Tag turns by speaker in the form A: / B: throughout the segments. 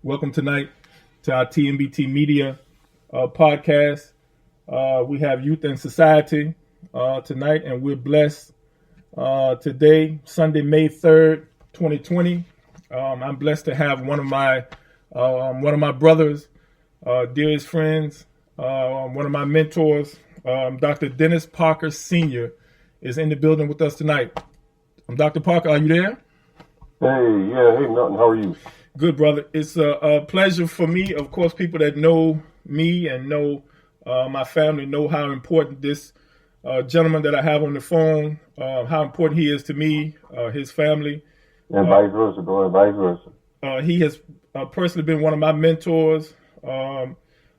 A: Welcome tonight to our TMBT Media podcast. We have Youth and Society tonight, and we're blessed today, Sunday, May 3rd, 2020. I'm blessed to have one of my brothers, dearest friends, one of my mentors, Dr. Dennis Parker Sr. is in the building with us tonight. Dr. Parker, are you there?
B: Hey, Milton, how are you?
A: Good, brother. It's a pleasure for me. Of course, people that know me and know my family know how important this gentleman that I have on the phone, how important he is to me, his family.
B: And vice versa, bro, and vice versa.
A: He has personally been one of my mentors, one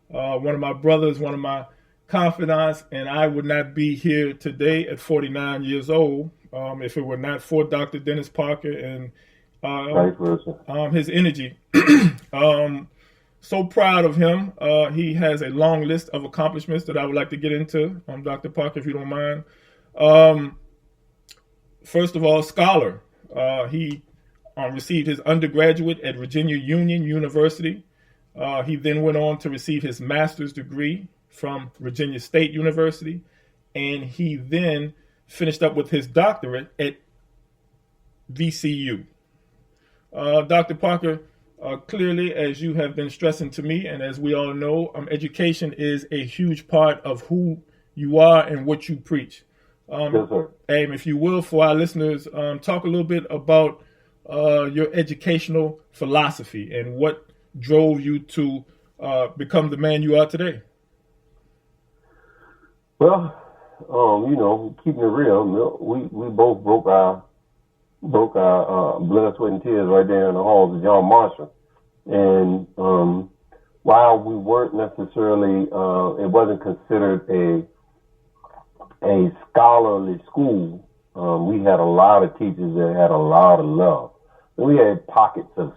A: of my brothers, one of my confidants, and I would not be here today at 49 years old if it were not for Dr. Dennis Parker and
B: vice versa.
A: His energy. So proud of him. He has a long list of accomplishments that I would like to get into, Dr. Parker, if you don't mind. First of all, scholar. He received his undergraduate at Virginia Union University. He then went on to receive his master's degree from Virginia State University, and he then finished up with his doctorate at VCU. Dr. Parker, clearly, as you have been stressing to me, and as we all know, education is a huge part of who you are and what you preach.
B: Yes, sir.
A: And if you will, for our listeners, talk a little bit about your educational philosophy and what drove you to become the man you are today.
B: Well, keeping it real, we both broke our blood, sweat, and tears right there in the halls of John Marshall. And while we weren't necessarily, it wasn't considered a scholarly school, we had a lot of teachers that had a lot of love. And we had pockets of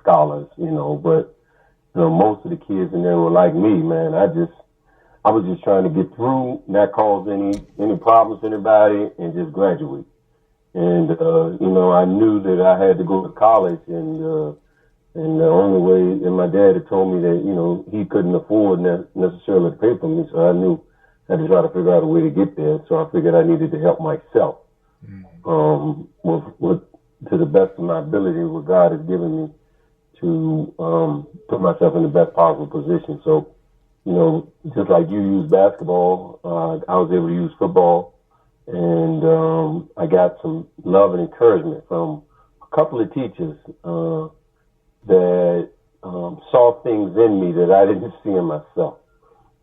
B: scholars, but most of the kids in there were like me, man. I was just trying to get through, not cause any problems to anybody, and just graduate. And I knew that I had to go to college, and the only way, and my dad had told me that he couldn't afford necessarily to pay for me, so I knew I had to try to figure out a way to get there. So I figured I needed to help myself, with to the best of my ability, what God has given me to put myself in the best possible position. So, just like you use basketball, I was able to use football, and I got some love and encouragement from a couple of teachers that saw things in me that I didn't see in myself,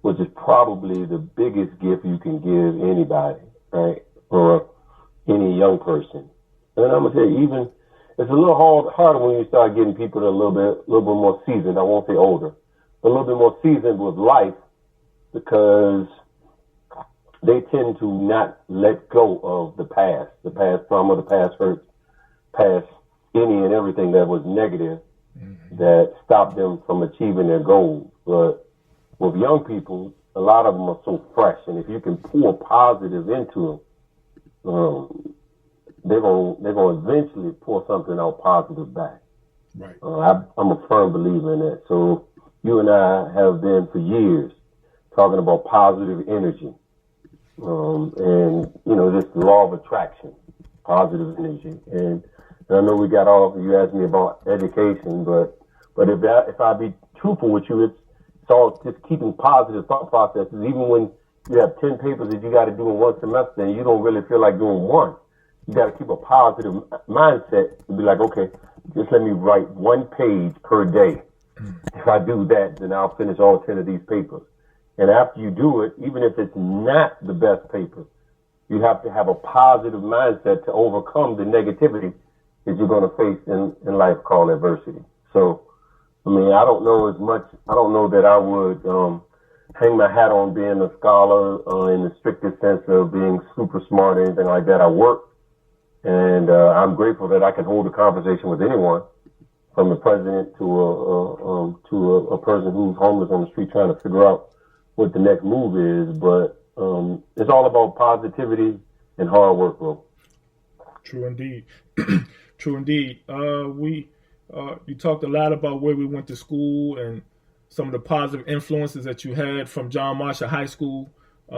B: which is probably the biggest gift you can give anybody, right, or any young person. And I'm gonna tell you, even it's a little harder when you start getting people that are a little bit more seasoned. I won't say older, but a little bit more seasoned with life, because they tend to not let go of the past trauma, the past hurts, past any and everything that was negative that stopped them from achieving their goals. But with young people, a lot of them are so fresh, and if you can pour positive into them, they're gonna eventually pour something out positive back.
A: Right.
B: I'm a firm believer in that. So you and I have been for years talking about positive energy, and just the law of attraction, positive energy. And I know we got off. You asked me about education, but if I be truthful with you, it's all just keeping positive thought processes. Even when you have 10 papers that you got to do in one semester, and you don't really feel like doing one. You got to keep a positive mindset and be like, okay, just let me write 1 page per day. If I do that, then I'll finish all 10 of these papers. And after you do it, even if it's not the best paper, you have to have a positive mindset to overcome the negativity that you're going to face in life called adversity. So, I don't know that I would hang my hat on being a scholar in the strictest sense of being super smart or anything like that. I work. And I'm grateful that I can hold a conversation with anyone, from the president to a person who's homeless on the street trying to figure out what the next move is. But it's all about positivity and hard work, bro.
A: True indeed. True indeed. We You talked a lot about where we went to school and some of the positive influences that you had from John Marshall High School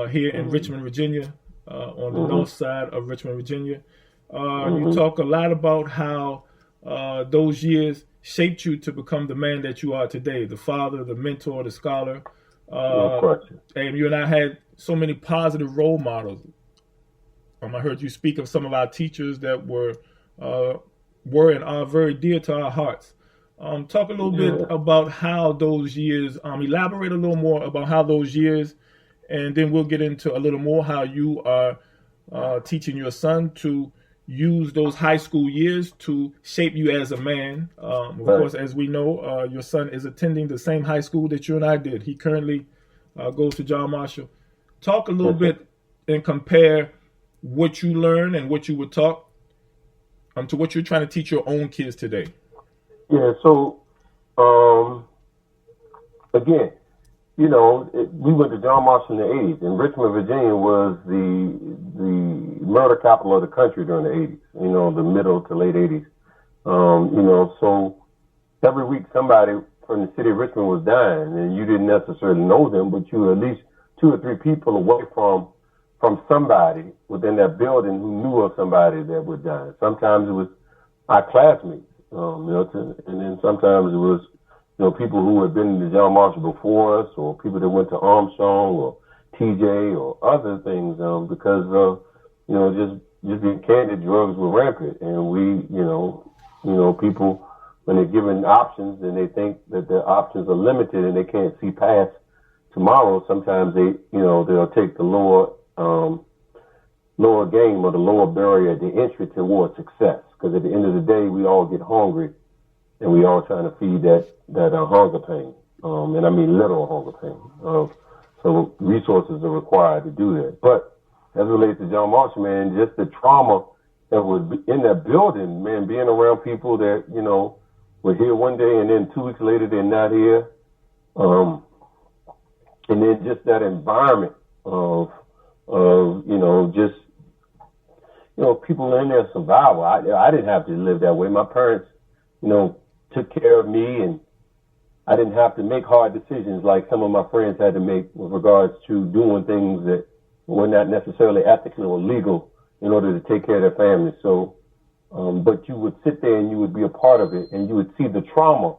A: here in Richmond, Virginia, on the north side of Richmond, Virginia. You talk a lot about how those years shaped you to become the man that you are today, the father, the mentor, the scholar. And you and I had so many positive role models. I heard you speak of some of our teachers that were and are very dear to our hearts. Talk a little bit about how those years, elaborate a little more about how those years, and then we'll get into a little more how you are teaching your son to use those high school years to shape you as a man. Of course, as we know, your son is attending the same high school that you and I did. He currently goes to John Marshall. Talk a little bit and compare what you learned and what you were taught to what you're trying to teach your own kids today.
B: Yeah, so, again, we went to John Marshall in the 80s, and Richmond, Virginia was the murder capital of the country during the 80s, the middle to late 80s. So every week somebody from the city of Richmond was dying, and you didn't necessarily know them, but you were at least 2 or 3 people away from somebody within that building who knew of somebody that was dying. Sometimes it was our classmates, and then sometimes it was, people who had been to John Marshall before us, or people that went to Armstrong or TJ or other things, because just being candid, drugs were rampant, and we, people, when they're given options and they think that their options are limited and they can't see past tomorrow, sometimes they'll take the lower game or the lower barrier at the entry towards success. Because at the end of the day, we all get hungry, and we all trying to feed that hunger pain, and I mean literal hunger pain. So resources are required to do that. But as it relates to John Marshall, man, just the trauma that was in that building, man, being around people that were here one day and then 2 weeks later they're not here, and then just that environment of just people in their survival. I didn't have to live that way. My parents, took care of me, and I didn't have to make hard decisions like some of my friends had to make with regards to doing things that were not necessarily ethical or legal in order to take care of their families. So, but you would sit there and you would be a part of it, and you would see the trauma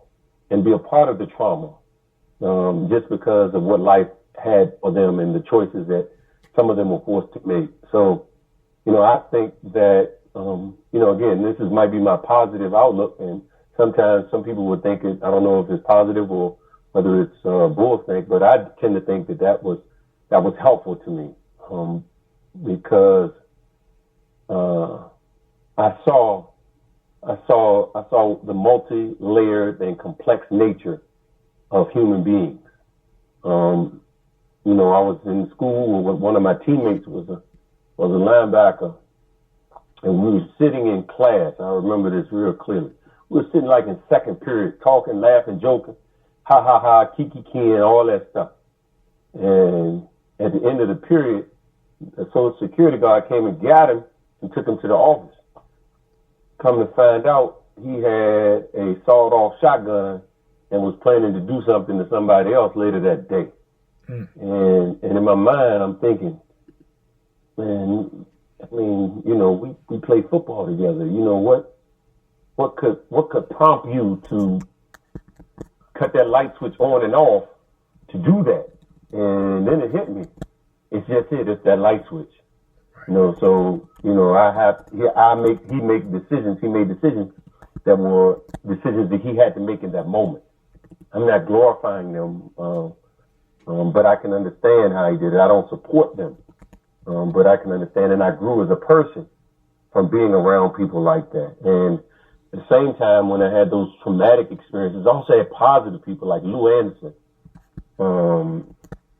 B: and be a part of the trauma, just because of what life had for them and the choices that some of them were forced to make. So, I think that, again, this might be my positive outlook, and sometimes some people would think I don't know if it's positive or whether it's bull think, but I tend to think that was helpful to me, because I saw the multi-layered and complex nature of human beings. I was in school with one of my teammates was a linebacker, and we were sitting in class. I remember this real clearly. We were sitting like in second period, talking, laughing, joking, ha ha ha, kiki and all that stuff. And at the end of the period, the social security guard came and got him and took him to the office. Come to find out, he had a sawed-off shotgun and was planning to do something to somebody else later that day. And in my mind, I'm thinking, man, I mean, we play football together. What could prompt you to cut that light switch on and off to do that? And then it hit me. It's just it's that light switch. So, he made decisions that were decisions that he had to make in that moment. I'm not glorifying them, but I can understand how he did it. I don't support them, but I can understand, and I grew as a person from being around people like that. And at the same time, when I had those traumatic experiences, I also had positive people like Lou Anderson.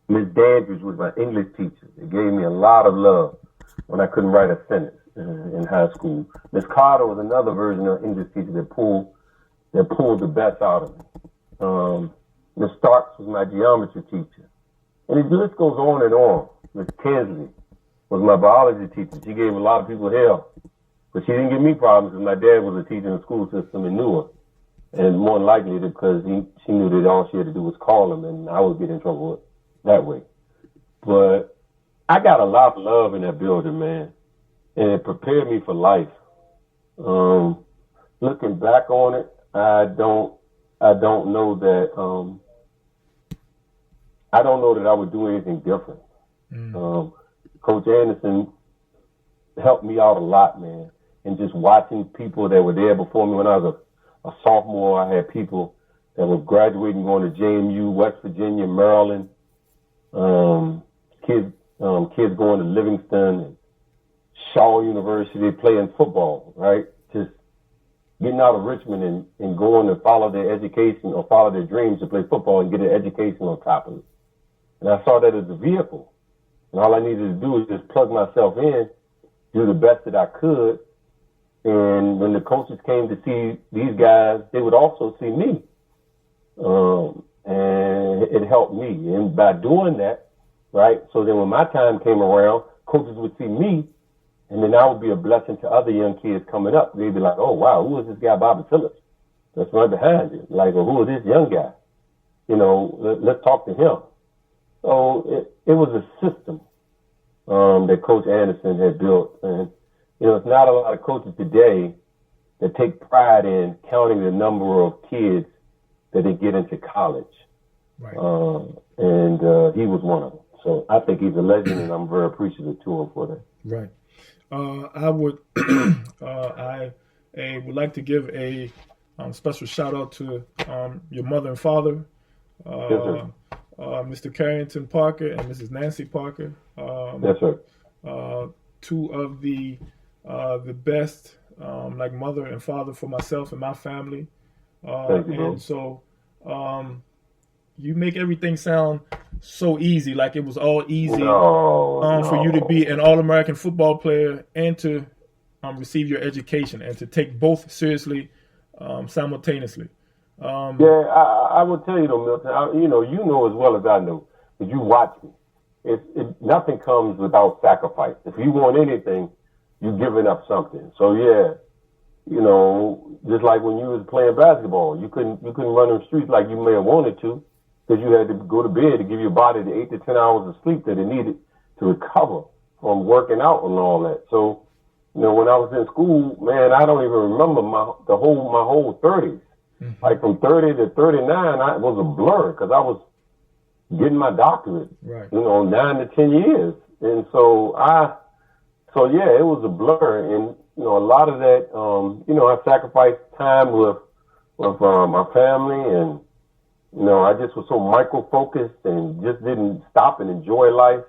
B: Miss Dandridge was my English teacher. It gave me a lot of love when I couldn't write a sentence in high school. Miss Carter was another version of English teacher that pulled the best out of me. Miss Starks was my geometry teacher. And the list goes on and on. Miss Tinsley was my biology teacher. She gave a lot of people hell. But she didn't give me problems because my dad was a teacher in the school system in Newark. And more than likely because she knew that all she had to do was call him, and I would get in trouble that way. But I got a lot of love in that building, man, and it prepared me for life. Looking back on it, I don't know that I don't know that I would do anything different. Coach Anderson helped me out a lot, man, and just watching people that were there before me when I was a sophomore. I had people that were graduating, going to JMU, West Virginia, Maryland, kids going to Livingston and Shaw University playing football, right? Just getting out of Richmond and going to follow their education or follow their dreams to play football and get an education on top of it. And I saw that as a vehicle. And all I needed to do was just plug myself in, do the best that I could. And when the coaches came to see these guys, they would also see me. And it helped me. And by doing that, right, so then when my time came around, coaches would see me, and then I would be a blessing to other young kids coming up. They'd be like, oh, wow, who is this guy, Bobby Phillips? That's right behind you. Like, well, who is this young guy? You know, let's talk to him. So it was a system that Coach Anderson had built. And, you know, it's not a lot of coaches today that take pride in counting the number of kids that they get into college. Right. And he was one of them. So I think he's a legend, and I'm very appreciative to him for that.
A: Right. I would would like to give a special shout out to your mother and father, Mr. Carrington Parker and Mrs. Nancy Parker.
B: Yes, sir.
A: Two of the best, like mother and father for myself and my family.
B: Thank you,
A: and so you make everything sound so easy, like it was all easy for you to be an All-American football player and to receive your education and to take both seriously simultaneously.
B: I will tell you though, Milton. You know as well as I know that you watch me. Nothing comes without sacrifice. If you want anything, you're giving up something. So yeah, you know, just like when you was playing basketball, you couldn't run the streets like you may have wanted to, because you had to go to bed to give your body the 8 to 10 hours of sleep that it needed to recover from working out and all that. So, you know, when I was in school, man, I don't even remember my whole 30s. Mm-hmm. Like from 30 to 39, it was a blur because I was getting my doctorate, right. You know, 9 to 10 years. And so yeah, it was a blur. And, you know, a lot of that, you know, I sacrificed time with my family, and, you know, I just was so micro-focused and just didn't stop and enjoy life,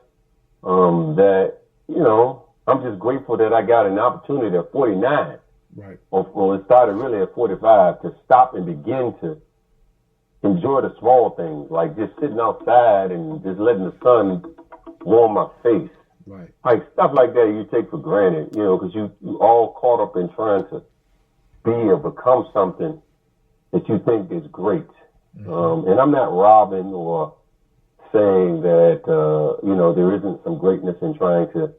B: that, you know, I'm just grateful that I got an opportunity at 49. Right. Well, it started really at 45 to stop and begin to enjoy the small things, like just sitting outside and just letting the sun warm my face. Right. Like stuff like that you take for granted, you know, because you all caught up in trying to be or become something that you think is great. Mm-hmm. And I'm not robbing or saying that, you know, there isn't some greatness in trying to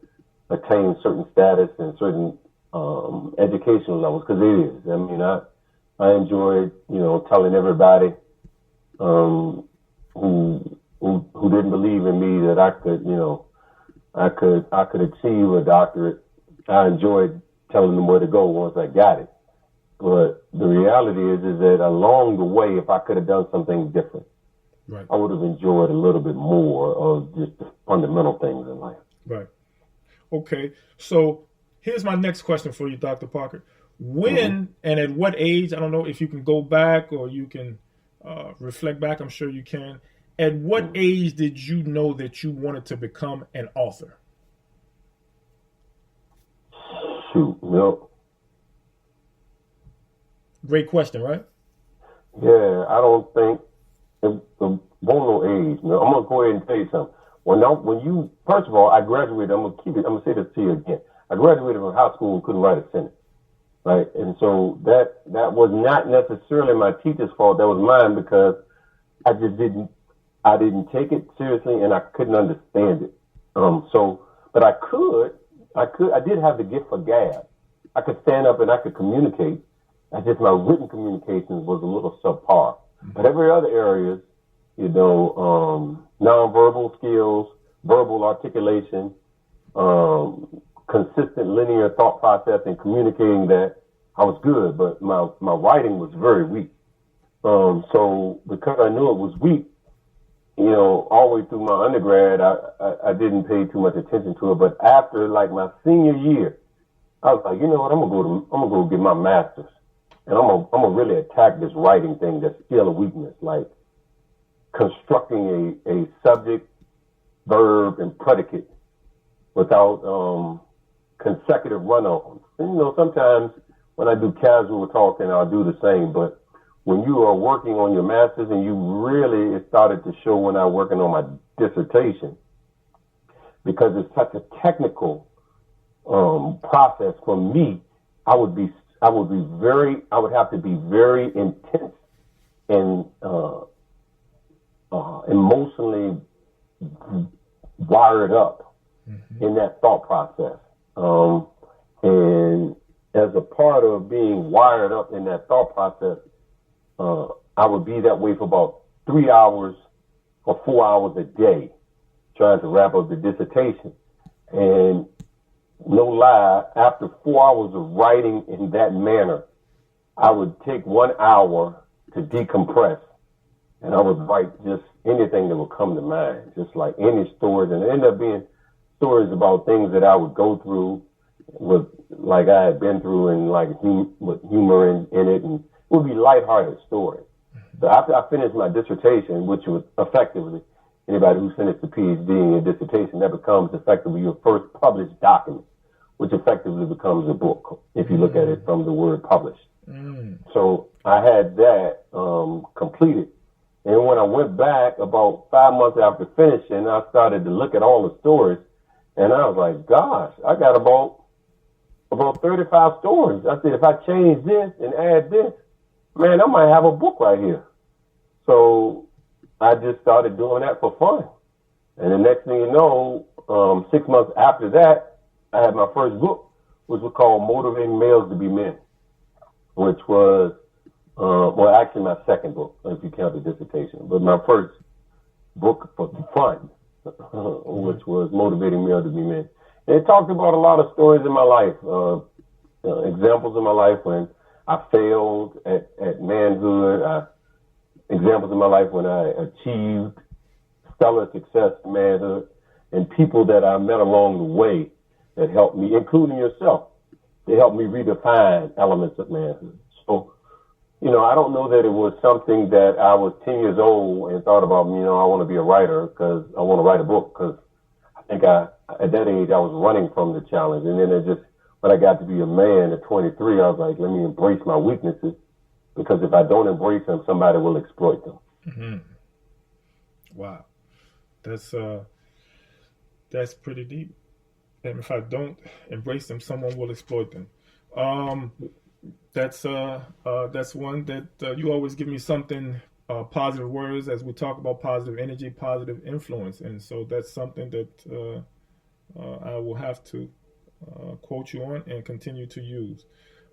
B: attain certain status and certain educational levels, because it is. I mean, I enjoyed, you know, telling everybody who didn't believe in me that I could, you know, I could achieve a doctorate. I enjoyed telling them where to go once I got it. But the reality is that along the way, if I could have done something different, right, I would have enjoyed a little bit more of just the fundamental things in life. Right.
A: Okay. So here's my next question for you, Dr. Parker. When and at what age, I don't know if you can go back or you can reflect back, I'm sure you can. At what age did you know that you wanted to become an author?
B: Shoot, no.
A: Great question, right?
B: Yeah, I don't think it won't no age. No, I'm gonna go ahead and tell you something. When you first of all, I graduated. I'm gonna say this to you again. I graduated from high school and couldn't write a sentence, right? And so that was not necessarily my teacher's fault. That was mine, because I just didn't take it seriously, and I couldn't understand it. But I did have the gift for gab. I could stand up and I could communicate. I just, my written communications was a little subpar. But every other areas, nonverbal skills, verbal articulation, consistent linear thought process and communicating that, I was good, but my writing was very weak. So because I knew it was weak, all the way through my undergrad, I didn't pay too much attention to it. But after like my senior year, I was like, you know what, I'm gonna go get my master's, and I'm gonna really attack this writing thing that's still a weakness, like constructing a subject, verb, and predicate without consecutive run-ons. And, sometimes when I do casual talking, I'll do the same, but when you are working on your master's, and it started to show when I was working on my dissertation, because it's such a technical process for me, I would have to be very intense and emotionally wired up in that thought process. And as a part of being wired up in that thought process, I would be that way for about 3 hours or 4 hours a day trying to wrap up the dissertation. And no lie, after 4 hours of writing in that manner, I would take 1 hour to decompress, and I would write just anything that would come to mind, just like any stories. And it ended up being stories about things that I would go through like I had been through, and like with humor in it, and it would be lighthearted stories. So after I finished my dissertation, which was effectively, anybody who finished a PhD in your dissertation, that becomes effectively your first published document, which effectively becomes a book, if you look at it from the word published. So I had that completed. And when I went back about 5 months after finishing, I started to look at all the stories, and I was like, gosh, I got about 35 stories. I said, if I change this and add this, man, I might have a book right here. So I just started doing that for fun. And the next thing you know, 6 months after that, I had my first book, which was called Motivating Males to Be Men, which was, actually my second book, if you count the dissertation, but my first book for fun, which was Motivating Males to Be Men. And it talked about a lot of stories in my life, examples in my life when I failed at manhood, examples in my life when I achieved stellar success in manhood, and people that I met along the way that helped me, including yourself. They helped me redefine elements of manhood. So, I don't know that it was something that I was 10 years old and thought about, I want to be a writer because I want to write a book, because I think at that age, I was running from the challenge. And then when I got to be a man at 23, I was like, let me embrace my weaknesses, because if I don't embrace them, somebody will exploit them.
A: Mm-hmm. Wow. That's pretty deep. And if I don't embrace them, someone will exploit them. That's one that you always give me something, positive words as we talk about positive energy, positive influence. And so that's something that I will have to quote you on and continue to use.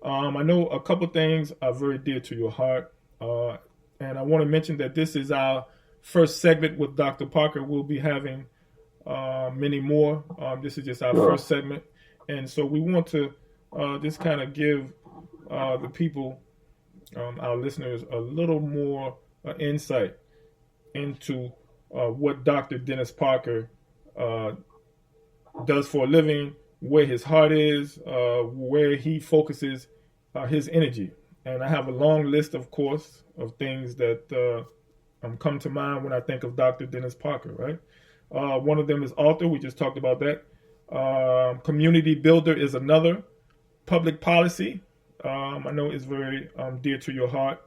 A: I know a couple things are very dear to your heart. And I want to mention that this is our first segment with Dr. Parker. We'll be having many more. This is just our first segment. And so we want to just kind of give the people, our listeners, a little more insight into what Dr. Dennis Parker does for a living, where his heart is, where he focuses his energy. And I have a long list, of course, of things that come to mind when I think of Dr. Dennis Parker, right? One of them is author. We just talked about that. Community builder is another. Public policy, I know is very dear to your heart.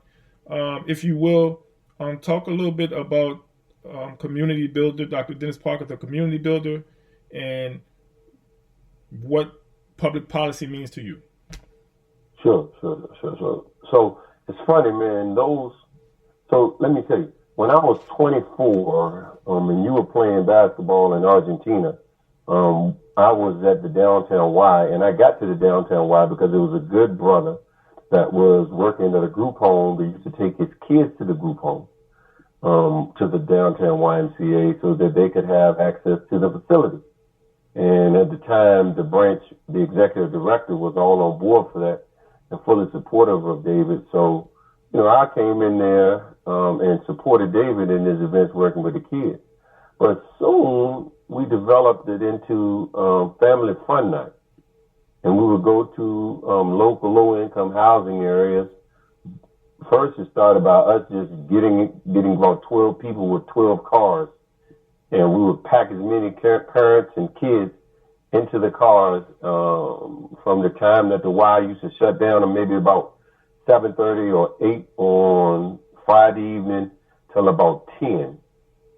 A: If you will, talk a little bit about community builder, Dr. Dennis Parker, the community builder, and what public policy means to you.
B: Sure. So it's funny, man. So let me tell you, when I was 24, and you were playing basketball in Argentina, I was at the Downtown Y, and I got to the Downtown Y because it was a good brother that was working at a group home that used to take his kids to the group home, to the downtown YMCA so that they could have access to the facility. And at the time, the executive director was all on board for that and fully supportive of David. So, I came in there and supported David in his events working with the kids. But soon we developed it into Family Fun Night. And we would go to local low-income housing areas. First, it started by us just getting about 12 people with 12 cars. And we would pack as many parents and kids into the cars from the time that the Y used to shut down, or maybe about 7:30 or 8 on Friday evening till about 10.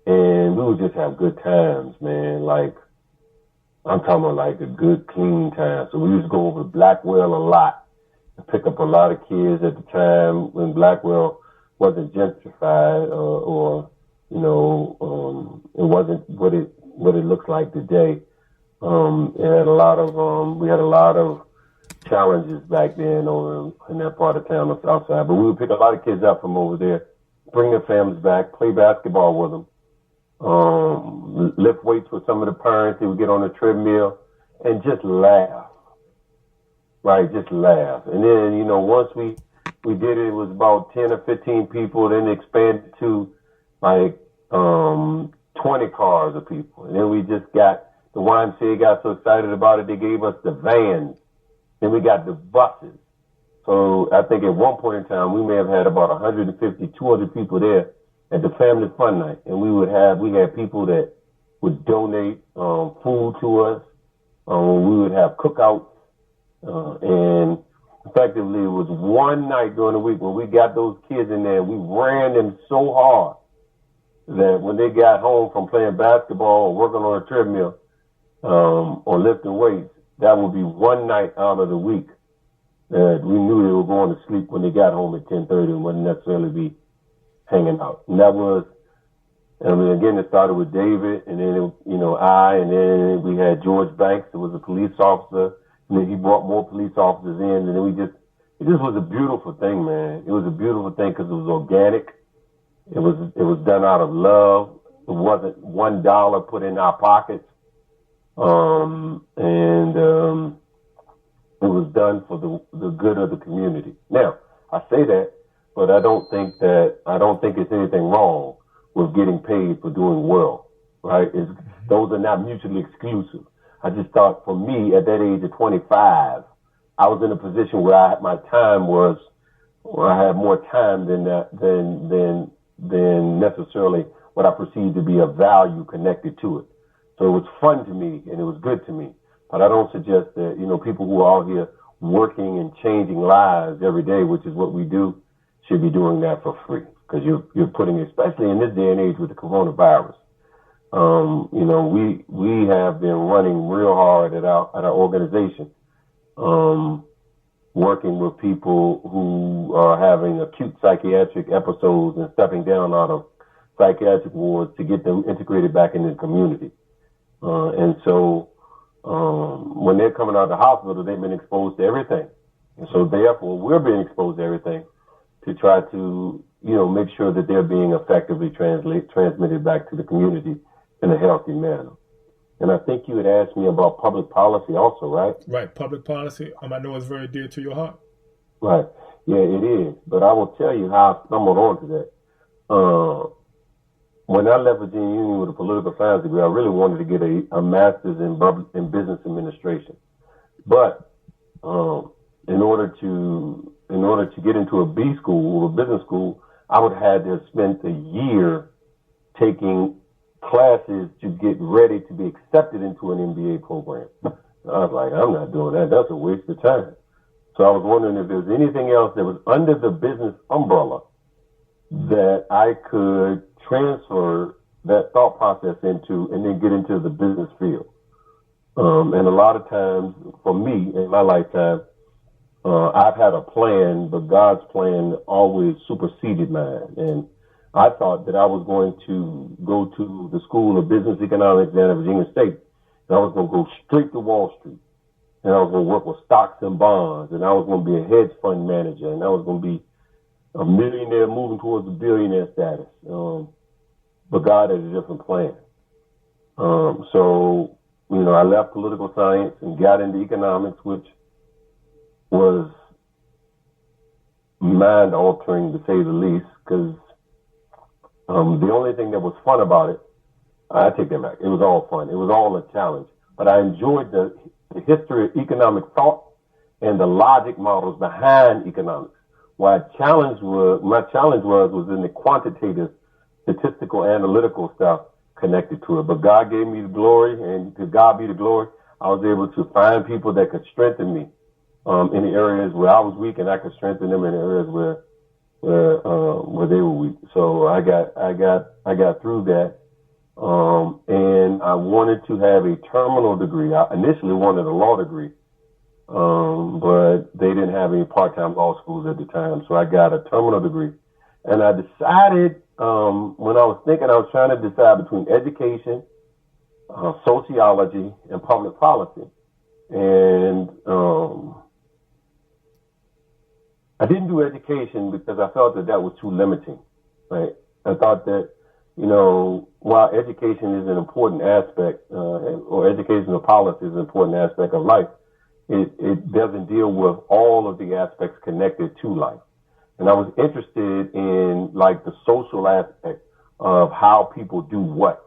B: And we would just have good times, man. Like, I'm talking about like a good, clean time. So we used to go over to Blackwell a lot and pick up a lot of kids at the time when Blackwell wasn't gentrified or it wasn't what it looks like today. We had a lot of challenges back then over in that part of town on the south side. But we would pick a lot of kids up from over there, bring their families back, play basketball with them, lift weights with some of the parents. They would get on the treadmill and just laugh. Right, just laugh. And then, once we did it was about 10 or 15 people. Then it expanded to like 20 cars of people. And then the YMCA got so excited about it, they gave us the vans. Then we got the buses. So I think at one point in time, we may have had about 150, 200 people there at the Family Fun Night. And we had people that would donate food to us. We would have cookouts. And effectively, it was one night during the week when we got those kids in there, we ran them so hard that when they got home from playing basketball or working on a treadmill or lifting weights, that would be one night out of the week that we knew they were going to sleep when they got home at 10:30 and wouldn't necessarily be hanging out. And that was, again, it started with David, and then, and then we had George Banks, who was a police officer, and then he brought more police officers in, and then it just was a beautiful thing, man. It was a beautiful thing because it was organic. It was done out of love. It wasn't $1 put in our pockets. It was done for the good of the community. Now, I say that, but I don't think it's anything wrong with getting paid for doing well, right? Those are not mutually exclusive. I just thought for me at that age of 25, I was in a position where I had more time than necessarily what I perceived to be a value connected to it. So it was fun to me and it was good to me. But I don't suggest that, people who are out here working and changing lives every day, which is what we do, should be doing that for free. Because you're putting, especially in this day and age with the coronavirus, we have been running real hard at our organization, working with people who are having acute psychiatric episodes and stepping down out of psychiatric wards to get them integrated back into the community. And so when they're coming out of the hospital, they've been exposed to everything. And so therefore, we're being exposed to everything to try to, make sure that they're being effectively transmitted back to the community in a healthy manner. And I think you had asked me about public policy also, right?
A: Right, public policy. I know it's very dear to your heart.
B: Right. Yeah, it is. But I will tell you how I stumbled onto that. When I left Virginia Union with a political science degree, I really wanted to get a master's in business administration. But in order to get into a B school or a business school, I would have had to have spent a year taking classes to get ready to be accepted into an MBA program. I was like, I'm not doing that. That's a waste of time. So I was wondering if there was anything else that was under the business umbrella that I could transfer that thought process into and then get into the business field. And a lot of times for me in my lifetime, I've had a plan, but God's plan always superseded mine. And I thought that I was going to go to the School of Business Economics at Virginia State, and I was going to go straight to Wall Street. and I was going to work with stocks and bonds, and I was going to be a hedge fund manager, and I was going to be a millionaire moving towards a billionaire status. But God had a different plan. So, I left political science and got into economics, which was mind-altering, to say the least, because the only thing that was fun about it, I take that back. It was all fun. It was all a challenge. But I enjoyed the history of economic thought and the logic models behind economics. My challenge was in the quantitative, statistical, analytical stuff connected to it. But God gave me the glory, and to God be the glory. I was able to find people that could strengthen me in the areas where I was weak, and I could strengthen them in the areas where they were weak. So I got through that. And I wanted to have a terminal degree. I initially wanted a law degree, but they didn't have any part-time law schools at the time. So I got a terminal degree. And I decided, when I was trying to decide between education, sociology, and public policy. And I didn't do education because I felt that was too limiting, right? I thought that, while education is an important aspect, or educational policy is an important aspect of life, it doesn't deal with all of the aspects connected to life. And I was interested in the social aspect of how people do what.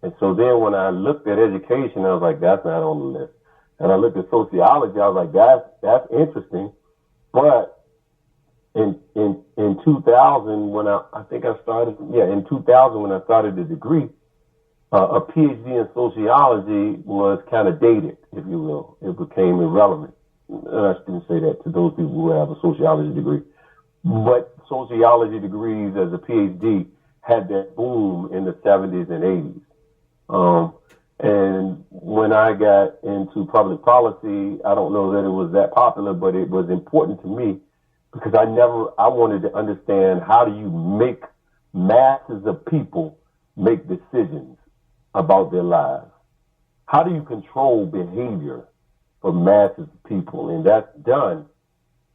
B: And so then when I looked at education, I was like, that's not on the list. And I looked at sociology, I was like, that's interesting. But in 2000, when in 2000 when I started the degree, a PhD in sociology was kind of dated, if you will. It became irrelevant. And I shouldn't say that to those people who have a sociology degree. But sociology degrees as a PhD had that boom in the 70s and 80s. And when I got into public policy, I don't know that it was that popular, but it was important to me because I wanted to understand, how do you make masses of people make decisions about their lives? How do you control behavior for masses of people? And that's done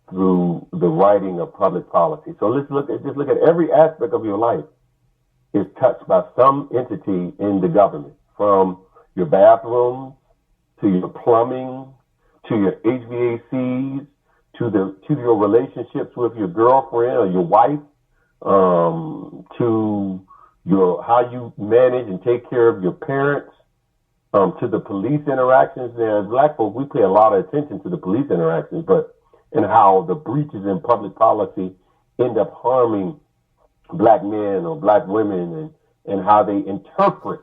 B: through the writing of public policy. So let's look at every aspect of your life is touched by some entity in the government, from your bathrooms to your plumbing to your HVACs to your relationships with your girlfriend or your wife, to how you manage and take care of your parents, to the police interactions. As Black folk, we pay a lot of attention to the police interactions, and how the breaches in public policy end up harming Black men or Black women, and how they interpret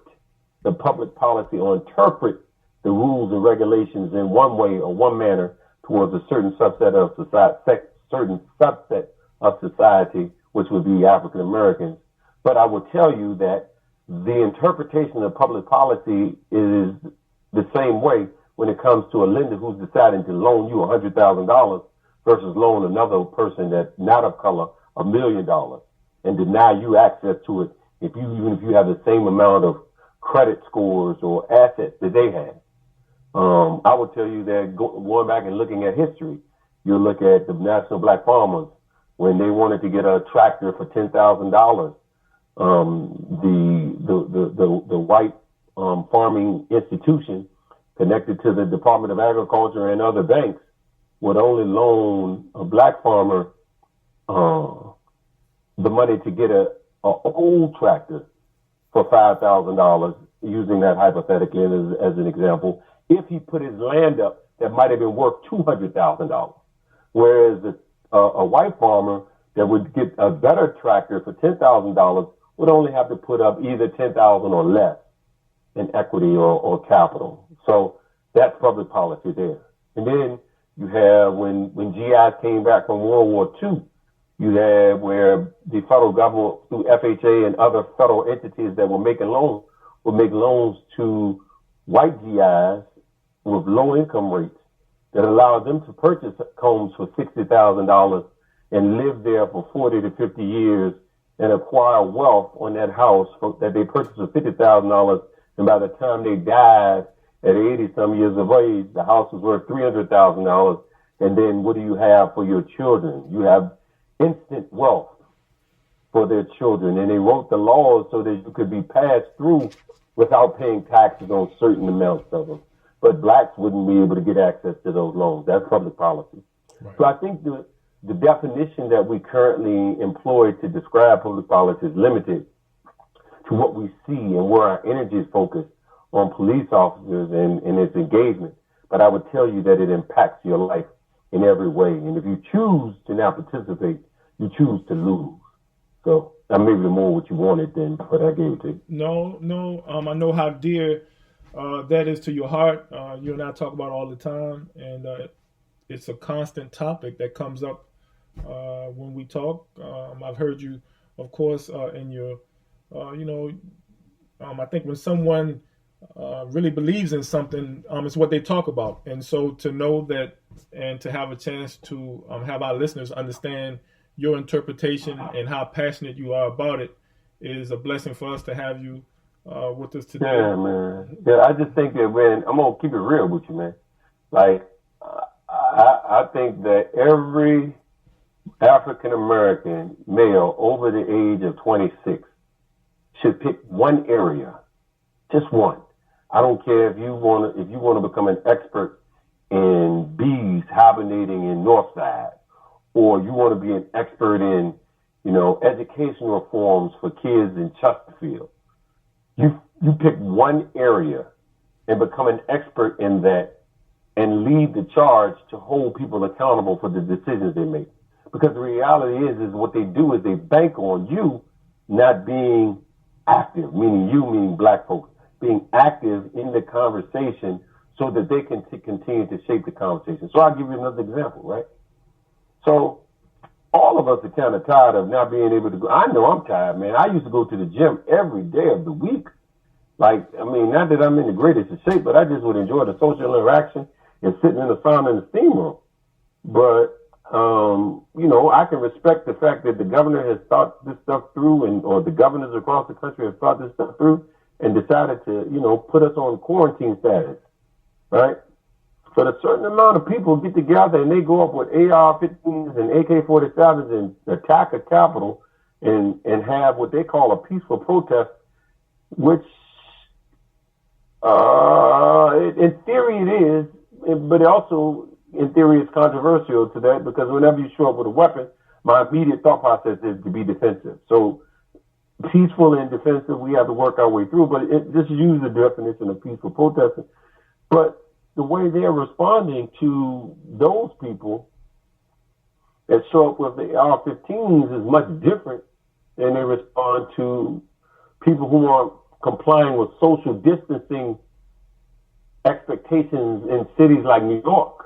B: the public policy or interpret the rules and regulations in one way or one manner towards a certain subset of society, which would be African Americans. But I will tell you that the interpretation of public policy is the same way when it comes to a lender who's deciding to loan you $100,000 versus loan another person that's not of color $1 million and deny you access to it even if you have the same amount of credit scores or assets that they have. I would tell you that going back and looking at history, you look at the National Black Farmers when they wanted to get a tractor for $10,000. The white farming institution connected to the Department of Agriculture and other banks would only loan a Black farmer the money to get a old tractor for $5,000, using that hypothetically as an example. If he put his land up, that might have been worth $200,000, whereas a white farmer that would get a better tractor for $10,000 would only have to put up either $10,000 or less in equity or capital. So that's public policy there. And then you have when GIs came back from World War II, you had where the federal government through FHA and other federal entities that were making loans would make loans to white GIs with low income rates that allowed them to purchase homes for $60,000 and live there for 40 to 50 years and acquire wealth on that house that they purchased for $50,000. And by the time they died, at 80 some years of age, the house was worth $300,000. And then what do you have for your children? You have instant wealth for their children. And they wrote the laws so that you could be passed through without paying taxes on certain amounts of them. But blacks wouldn't be able to get access to those loans. That's public policy. Right. So I think the definition that we currently employ to describe public policy is limited to what we see and where our energy is focused on police officers and its engagement. But I would tell you that it impacts your life in every way. And if you choose to not participate, you choose to lose. So that may be more what you wanted than what I gave it to you.
A: No. I know how dear that is to your heart. You and I talk about it all the time, and it's a constant topic that comes up when we talk. I've heard you, of course, in your, I think when someone really believes in something, it's what they talk about. And so to know that and to have a chance to have our listeners understand your interpretation and how passionate you are about it is a blessing for us to have you with us today.
B: Yeah, man. Yeah, I just think that I'm going to keep it real with you, man. Like, I think that every African-American male over the age of 26 should pick one area, just one. I don't care if you want to become an expert in bees hibernating in Northside, or you want to be an expert in, educational reforms for kids in Chesterfield. You pick one area and become an expert in that and lead the charge to hold people accountable for the decisions they make. Because the reality is what they do is they bank on you not being active, meaning black folks, being active in the conversation so that they can continue to shape the conversation. So I'll give you another example, right? So all of us are kind of tired of not being able to go. I know I'm tired, man. I used to go to the gym every day of the week. Not that I'm in the greatest of shape, but I just would enjoy the social interaction and sitting in the sauna in the steam room. But, I can respect the fact that the governor has thought this stuff through or the governors across the country have thought this stuff through and decided to, put us on quarantine status, right? But a certain amount of people get together and they go up with AR-15s and AK-47s and attack a Capitol and have what they call a peaceful protest, which in theory it is, but also in theory it's controversial to that because whenever you show up with a weapon, my immediate thought process is to be defensive. So peaceful and defensive, we have to work our way through, but just use the definition of peaceful protesting. But the way they're responding to those people that show up with the AR-15s is much different than they respond to people who are complying with social distancing expectations in cities like New York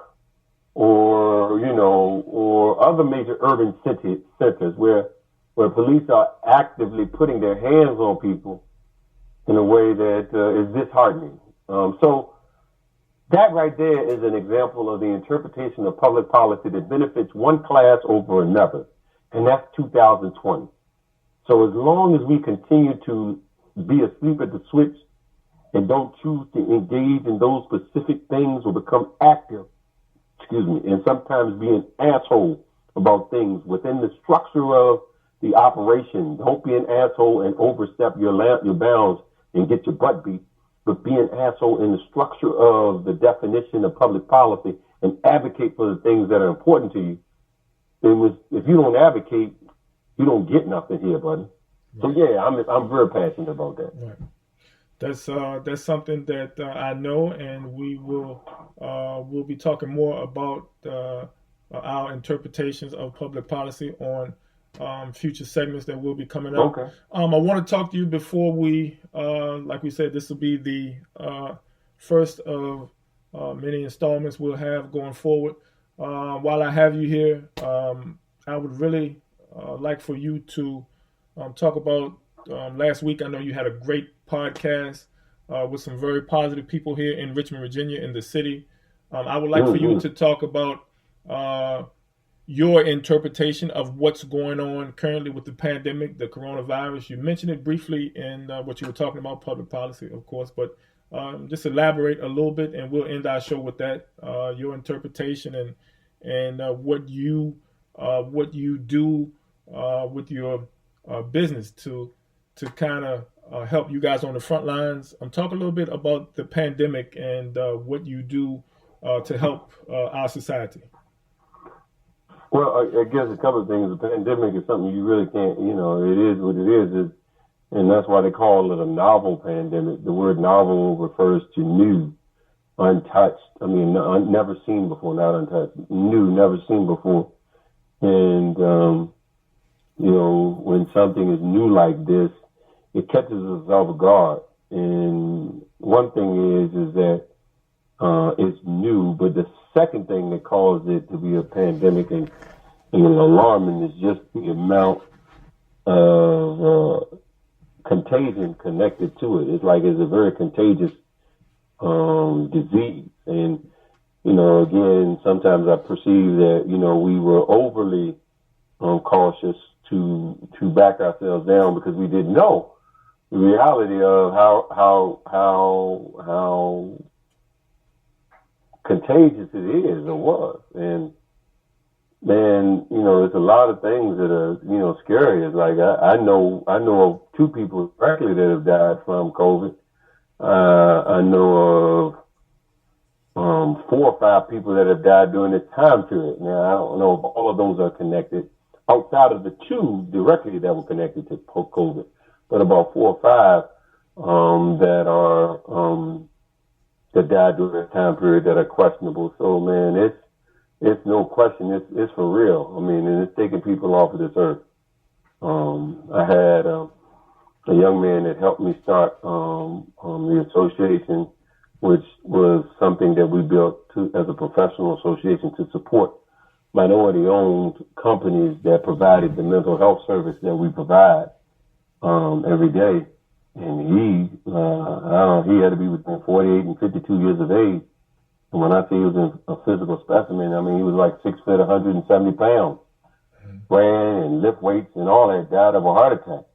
B: or other major urban centers where police are actively putting their hands on people in a way that is disheartening. So that right there is an example of the interpretation of public policy that benefits one class over another, and that's 2020. So as long as we continue to be asleep at the switch and don't choose to engage in those specific things or become active, and sometimes be an asshole about things within the structure of the operation. Don't be an asshole and overstep your bounds and get your butt beat, but be an asshole in the structure of the definition of public policy and advocate for the things that are important to you. If you don't advocate, you don't get nothing here, buddy. Right. So yeah, I'm very passionate about that.
A: Right. That's something that I know, and we will we'll be talking more about our interpretations of public policy on future segments that will be coming up.
B: Okay.
A: I want to talk to you before we, like we said, this will be the first of many installments we'll have going forward. While I have you here, I would really like for you to talk about last week. I know you had a great podcast with some very positive people here in Richmond, Virginia, in the city. I would like for you to talk about your interpretation of what's going on currently with the pandemic, the coronavirus. You mentioned it briefly in what you were talking about, public policy, of course, but just elaborate a little bit, and we'll end our show with that. Your interpretation and what you do with your business to kind of help you guys on the front lines. Talk a little bit about the pandemic and what you do to help our society.
B: Well, I guess a couple of things. The pandemic is something you really can't, it is what it is. And that's why they call it a novel pandemic. The word novel refers to new, untouched. Never seen before, not untouched. New, never seen before. And, when something is new like this, it catches us off guard. And one thing is that it's new, but the second thing that caused it to be a pandemic and alarming is just the amount of contagion connected to it. It's like it's a very contagious disease. And, again, sometimes I perceive that, we were overly cautious to back ourselves down because we didn't know the reality of how contagious it is or was. And man, there's a lot of things that are, scary. It's like I know of two people directly that have died from COVID. I know of 4 or 5 people that have died during this time period. Now, I don't know if all of those are connected outside of the 2 directly that were connected to COVID, but about 4 or 5 that are that died during this time period that are questionable. So, man, it's no question. It's for real. And it's taking people off of this earth. I had a young man that helped me start the association, which was something that we built as a professional association to support minority-owned companies that provided the mental health service that we provide every day. And he had to be between 48 and 52 years of age. And when I say he was a physical specimen, he was like 6 foot, 170 pounds. Ran and lift weights and all that, died of a heart attack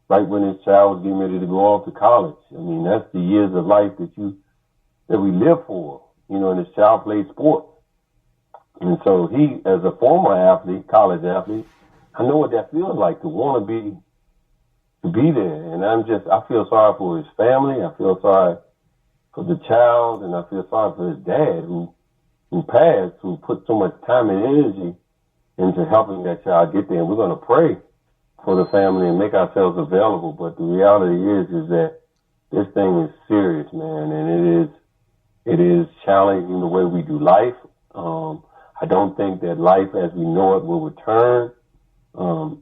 B: right when his child was getting ready to go off to college. That's the years of life that we live for, and his child played sports. And so he, as a former athlete, college athlete, I know what that feels like to want to be there. And I feel sorry for his family. I feel sorry for the child, and I feel sorry for his dad who passed, who put so much time and energy into helping that child get there. And we're going to pray for the family and make ourselves available. But the reality is that this thing is serious, man, and it is challenging the way we do life. I don't think that life as we know it will return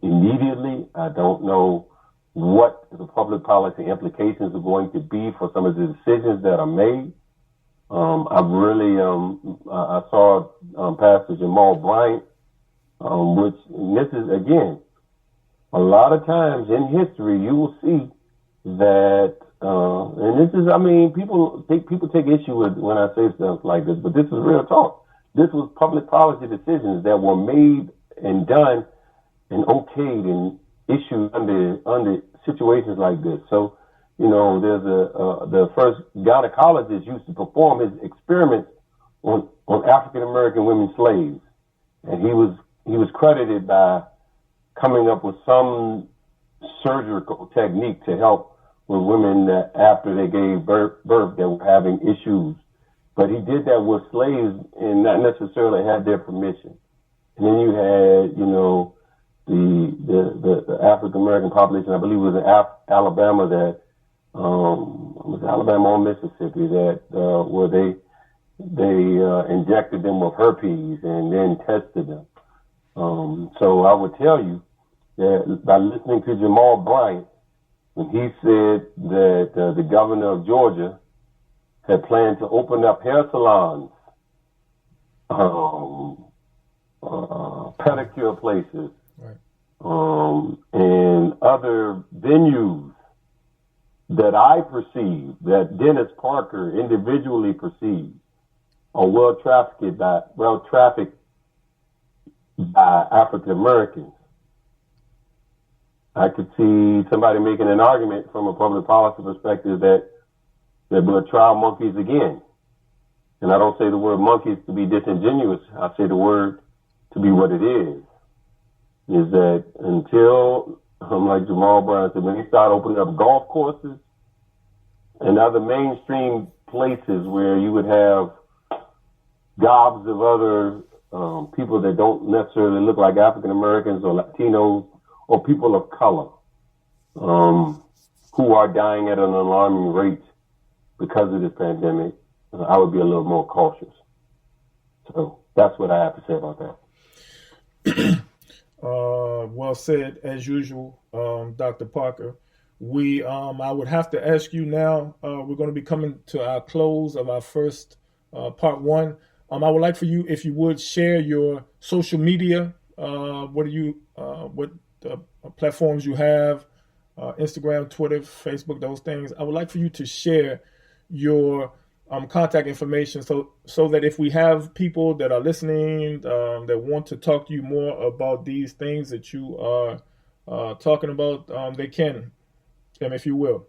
B: immediately. I don't know what the public policy implications are going to be for some of the decisions that are made. I saw Pastor Jamal Bryant, this is, again, a lot of times in history, you will see that, and this is, people take issue with when I say stuff like this, but this is real talk. This was public policy decisions that were made and done and okayed and issued under situations like this. So, there's the first gynecologist used to perform his experiments on African American women slaves, and he was credited by coming up with some surgical technique to help with women that after they gave birth that were having issues. But he did that with slaves and not necessarily had their permission. And then you had, the African American population, I believe it was in Alabama that, was Alabama or Mississippi that, where they injected them with herpes and then tested them. So I would tell you that by listening to Jamal Bryant, when he said that the governor of Georgia had planned to open up hair salons, pedicure places, right, and other venues that I perceive, that Dennis Parker individually perceived, are well trafficked by African Americans. I could see somebody making an argument from a public policy perspective that that we'll trial monkeys again. And I don't say the word monkeys to be disingenuous. I say the word to be what it is that until, like Jamal Brown said, when they start opening up golf courses and other mainstream places where you would have gobs of other people that don't necessarily look like African Americans or Latinos or people of color who are dying at an alarming rate because of this pandemic, I would be a little more cautious. So that's what I have to say about that.
A: Well said, as usual, Dr. Parker. I would have to ask you now, we're going to be coming to our close of our first part one. I would like for you, if you would, share your social media. What platforms you have, Instagram, Twitter, Facebook, those things. I would like for you to share your contact information so that if we have people that are listening that want to talk to you more about these things that you are talking about, they can, if you will.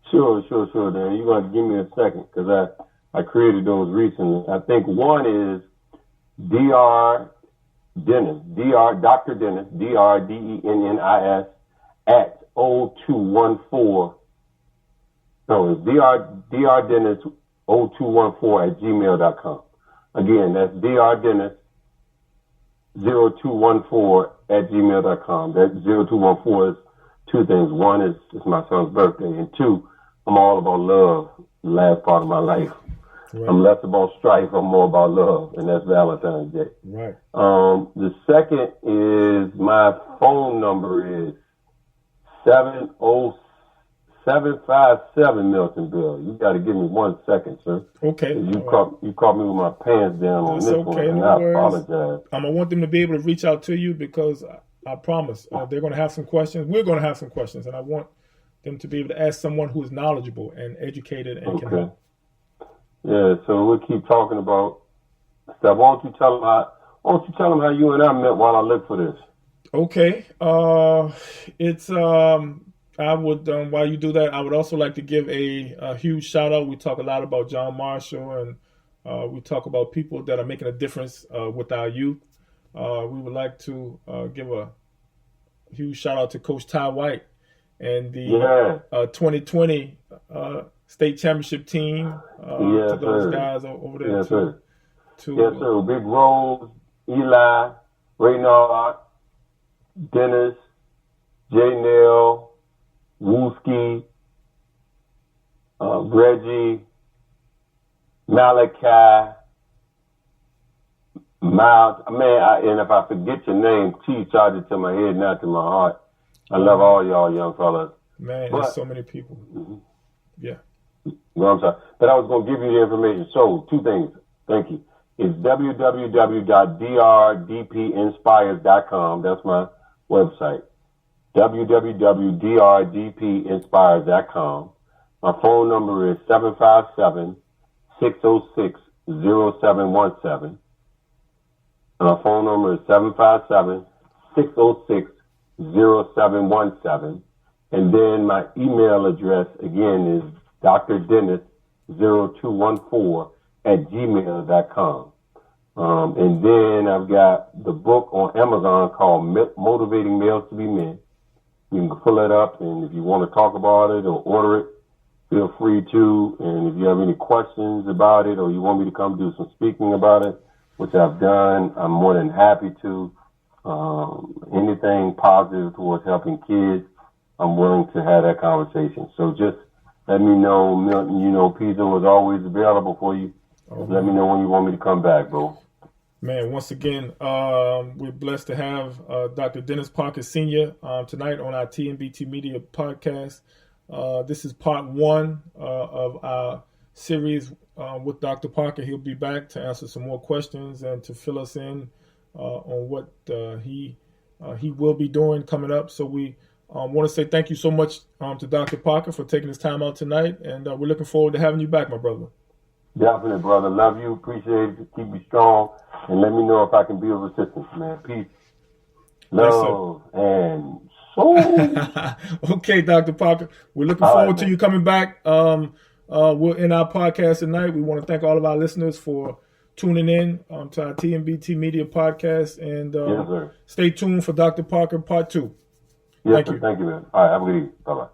B: Sure, Dan. You're going to give me a second because I created those recently. I think one is Dr. Dennis, DRDENNIS at 0214. No, it's Dennis 0214 at gmail.com. Again, that's Dennis 0214 at gmail.com. That 0214 is two things. One is it's my son's birthday, and two, I'm all about love. The last part of my life. Right. I'm less about strife. I'm more about love, and that's Valentine's Day.
A: Right.
B: The second is my phone number is 70757 Miltonville. You got to give me 1 second, sir.
A: Okay.
B: You caught me with my pants down on this one, and I apologize.
A: I want them to be able to reach out to you because I promise they're going to have some questions. We're going to have some questions, and I want them to be able to ask someone who is knowledgeable and educated and can help.
B: Yeah, so we'll keep talking about stuff. Why don't you tell them how you and I met while I look for this?
A: Okay. It's I would while you do that, I would also like to give a huge shout out. We talk a lot about John Marshall, and we talk about people that are making a difference with our youth. We would like to give a huge shout out to Coach Ty White and the 2020 state championship team. To those guys over there.
B: Yes, sir. Yes, sir. Big Rose, Eli, Raynard, Dennis, J. Nail, Wooski, Reggie, Malachi, Miles. And if I forget your name, please charge it to my head, not to my heart. I love all y'all young fellas.
A: Man, there's so many people. Mm-hmm. Yeah.
B: No, I'm sorry. But I was going to give you the information. So, two things. Thank you. It's www.drdpinspires.com. That's my website. www.drdpinspires.com. My phone number is 757-606-0717. My phone number is 757-606-0717. And then my email address, again, is drdennis0214 at gmail.com. And then I've got the book on Amazon called Motivating Males to Be Men. You can pull it up, and if you want to talk about it or order it, feel free to. And if you have any questions about it or you want me to come do some speaking about it, which I've done, I'm more than happy to. Anything positive towards helping kids, I'm willing to have that conversation. So just let me know, Milton. You know, Pizzo is always available for you. Let me know when you want me to come back, bro.
A: Man, once again, we're blessed to have Dr. Dennis Parker Sr. Tonight on our TNBT Media podcast. This is part one of our series with Dr. Parker. He'll be back to answer some more questions and to fill us in on what he will be doing coming up. So we want to say thank you so much to Dr. Parker for taking his time out tonight, and we're looking forward to having you back, my brother.
B: Definitely, brother. Love you. Appreciate it. Keep you strong, and let me know if I can be of assistance, man. Peace, love, and soul.
A: Okay, Dr. Parker. We're looking forward to you coming back. we'll end our podcast tonight. We want to thank all of our listeners for tuning in to our TMBT Media podcast. And
B: Yes, sir.
A: stay tuned for Dr. Parker Part 2.
B: Yes,
A: Thank
B: sir.
A: you.
B: Thank you, man. All right. Have a good evening. Bye-bye.